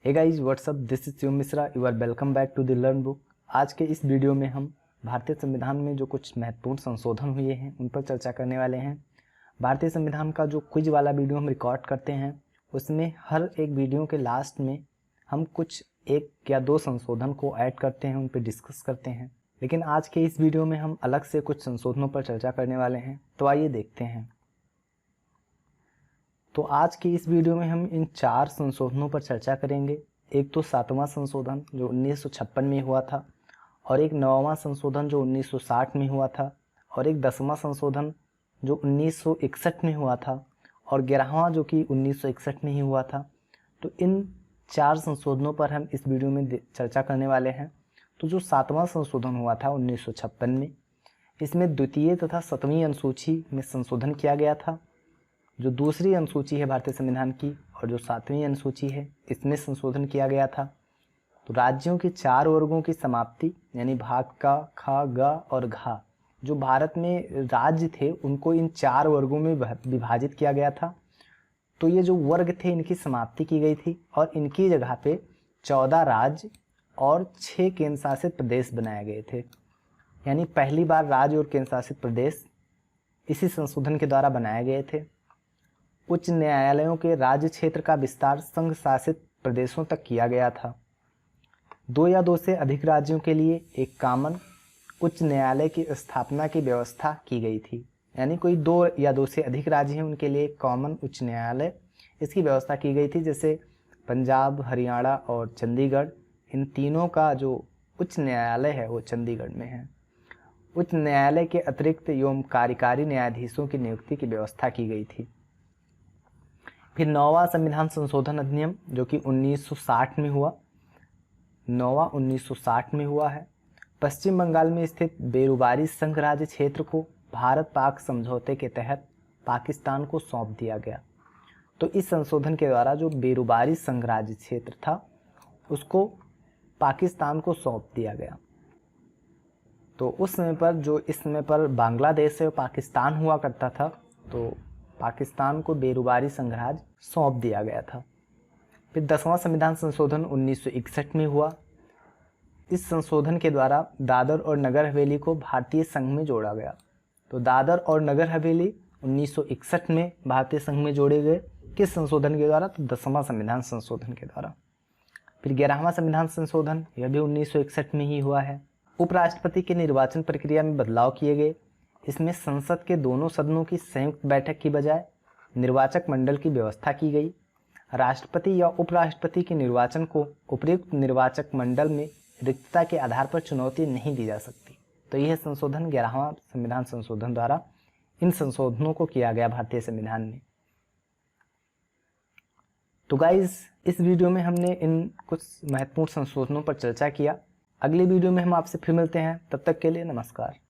Hey guys what's up, this is Shiv Mishra. You are welcome back to the learn book. आज के इस video में हम भारतीय संविधान में जो कुछ महत्वपूर्ण संशोधन हुए हैं उन पर चर्चा करने वाले हैं। भारतीय संविधान का जो क्विज वाला वीडियो हम रिकॉर्ड करते हैं उसमें हर एक वीडियो के लास्ट में हम कुछ एक या दो संशोधन को ऐड करते हैं, उन पर डिस्कस करते हैं। लेकिन आज के इस वीडियो में हम अलग से कुछ संशोधनों पर चर्चा करने वाले हैं, तो आइए देखते हैं। तो आज की इस वीडियो में हम इन 4 संशोधनों पर चर्चा करेंगे। एक तो 7वां संशोधन जो 1956 में हुआ था, और एक 9वां संशोधन जो 1960 में हुआ था, और एक 10वां संशोधन जो 1961 में हुआ था, और 11वां जो कि 1961 में ही हुआ था। तो इन 4 संशोधनों पर हम इस वीडियो में चर्चा करने वाले हैं। तो जो 7वां संशोधन हुआ था 1956 में, इसमें द्वितीय तथा 7वीं अनुसूची में संशोधन किया गया था। जो दूसरी अनुसूची है भारतीय संविधान की और जो 7वीं अनुसूची है इसमें संशोधन किया गया था। तो राज्यों के 4 वर्गों की समाप्ति यानी भाग का, खा, गा और घा, जो भारत में राज्य थे उनको इन 4 वर्गों में विभाजित किया गया था। तो ये जो वर्ग थे इनकी समाप्ति की गई थी और इनकी जगह पे 14 राज्य और 6 केंद्र शासित प्रदेश बनाए गए थे। यानी पहली बार राज्य और केंद्र शासित प्रदेश इसी संशोधन के द्वारा बनाए गए थे। उच्च न्यायालयों के राज्य क्षेत्र का विस्तार संघ शासित प्रदेशों तक किया गया था। 2 या 2 से अधिक राज्यों के लिए एक कॉमन उच्च न्यायालय की स्थापना की व्यवस्था की गई थी। यानी कोई 2 या 2 से अधिक राज्य हैं उनके लिए कॉमन उच्च न्यायालय इसकी व्यवस्था की गई थी। जैसे पंजाब, हरियाणा और चंडीगढ़, इन तीनों का जो उच्च न्यायालय है वो चंडीगढ़ में है। उच्च न्यायालय के अतिरिक्त एवं कार्यकारी न्यायाधीशों की नियुक्ति की व्यवस्था की गई थी। फिर 9वां संविधान संशोधन अधिनियम जो कि 1960 में हुआ, 9वां 1960 में हुआ है। पश्चिम बंगाल में स्थित बेरुबारी संघ राज्य क्षेत्र को भारत पाक समझौते के तहत पाकिस्तान को सौंप दिया गया। तो इस संशोधन के द्वारा जो बेरुबारी संघ राज्य क्षेत्र था उसको पाकिस्तान को सौंप दिया गया। तो उस समय पर जो इस समय पर बांग्लादेश से पाकिस्तान हुआ करता था, तो पाकिस्तान को बेरुबारी संघ राज्य सौंप दिया गया था। फिर 10वां संविधान संशोधन 1961 में हुआ। इस संशोधन के द्वारा दादर और नगर हवेली को भारतीय संघ में जोड़ा गया। तो दादर और नगर हवेली 1961 में भारतीय संघ में जोड़े गए। किस संशोधन के द्वारा? तो 10वां संविधान संशोधन के द्वारा। फिर 11वां संविधान संशोधन, यह भी 1961 में ही हुआ है। उपराष्ट्रपति के निर्वाचन प्रक्रिया में बदलाव किए गए। इसमें संसद के दोनों सदनों की संयुक्त बैठक की बजाय निर्वाचक मंडल की व्यवस्था की गई। राष्ट्रपति या उपराष्ट्रपति के निर्वाचन को उपयुक्त निर्वाचक मंडल में रिक्तता के आधार पर चुनौती नहीं दी जा सकती। तो यह संशोधन 11वां संविधान संशोधन द्वारा इन संशोधनों को किया गया भारतीय संविधान में। तो गाइज, इस वीडियो में हमने इन कुछ महत्वपूर्ण संशोधनों पर चर्चा किया। अगले वीडियो में हम आपसे फिर मिलते हैं। तब तक के लिए नमस्कार।